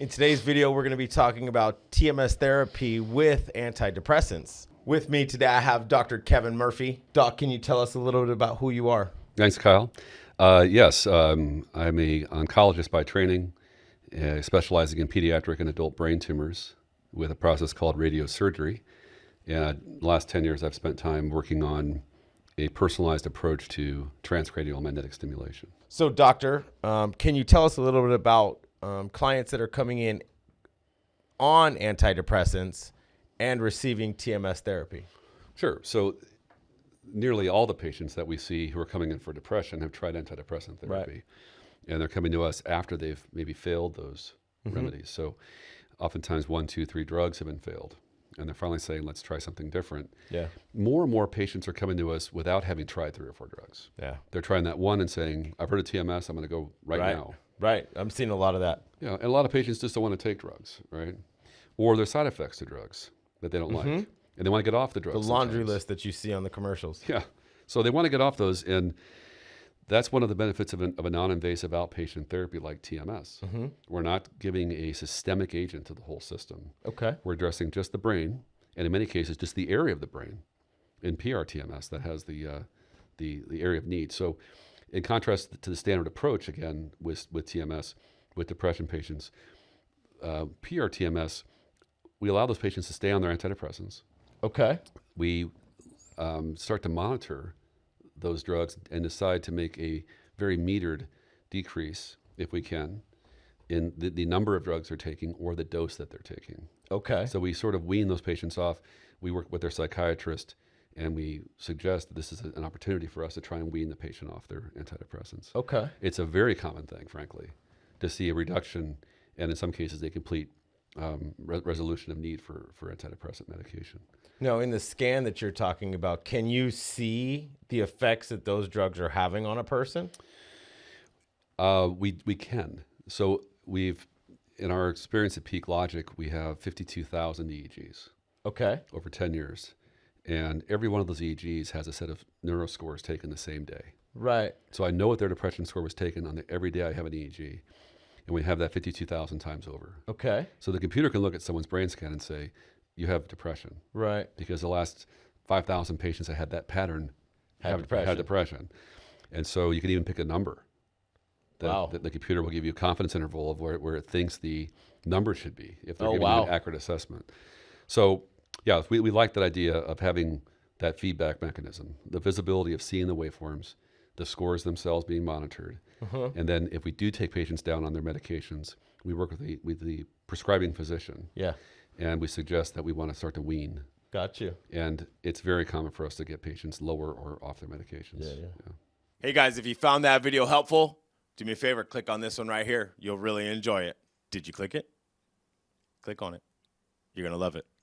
In today's video, we're going to be talking about TMS therapy with antidepressants. With me today, I have Dr. Kevin Murphy. Doc, can you tell us a little bit about who you are? Thanks, Kyle. Yes, I'm an oncologist by training, specializing in pediatric and adult brain tumors with a process called radiosurgery. And the last 10 years, I've spent time working on a personalized approach to transcranial magnetic stimulation. So, doctor, can you tell us a little bit about clients that are coming in on antidepressants and receiving TMS therapy? Sure. So nearly all the patients that we see who are coming in for depression have tried antidepressant therapy. Right. And they're coming to us after they've maybe failed those remedies. So oftentimes 1, 2, 3 drugs have been failed. And they're finally saying, let's try something different. Yeah. More and more patients are coming to us without having tried 3 or 4 drugs. Yeah. They're trying that one and saying, I've heard of TMS, I'm going to go right now. Right. I'm seeing a lot of that. Yeah, and a lot of patients just don't want to take drugs, right? Or there's side effects to drugs that they don't like. And they want to get off the drugs. The laundry sometimes. list that you see on the commercials. Yeah. So they want to get off those. And that's one of the benefits of a non-invasive outpatient therapy like TMS. We're not giving a systemic agent to the whole system. Okay. We're addressing just the brain, and in many cases, just the area of the brain in PRTMS that has the area of need. So in contrast to the standard approach, again, with TMS, with depression patients, PRTMS, we allow those patients to stay on their antidepressants. Okay. We start to monitor those drugs and decide to make a very metered decrease, if we can, in the number of drugs they're taking or the dose that they're taking. Okay. So we sort of wean those patients off. We work with their psychiatrist, and we suggest that this is an opportunity for us to try and wean the patient off their antidepressants. Okay. It's a very common thing, frankly, to see a reduction, and in some cases, a complete resolution of need for antidepressant medication. Now, in the scan that you're talking about, can you see the effects that those drugs are having on a person? We can. So in our experience at Peak Logic, we have 52,000 EEGs. Okay. Over 10 years. And every one of those EEGs has a set of neuroscores taken the same day. Right. So I know what their depression score was taken on every day I have an EEG. And we have that 52,000 times over. Okay. So the computer can look at someone's brain scan and say, you have depression. Right. Because the last 5,000 patients that had that pattern Had depression. And so you can even pick a number. Wow. That the computer will give you a confidence interval of where it thinks the number should be if they're giving you an accurate assessment. So yeah, we like that idea of having that feedback mechanism, the visibility of seeing the waveforms, the scores themselves being monitored. And then if we do take patients down on their medications, we work with the prescribing physician. Yeah. And we suggest that we want to start to wean. Got you. And it's very common for us to get patients lower or off their medications. Yeah. Hey guys, if you found that video helpful, do me a favor, click on this one right here. You'll really enjoy it. Did you click it? Click on it. You're going to love it.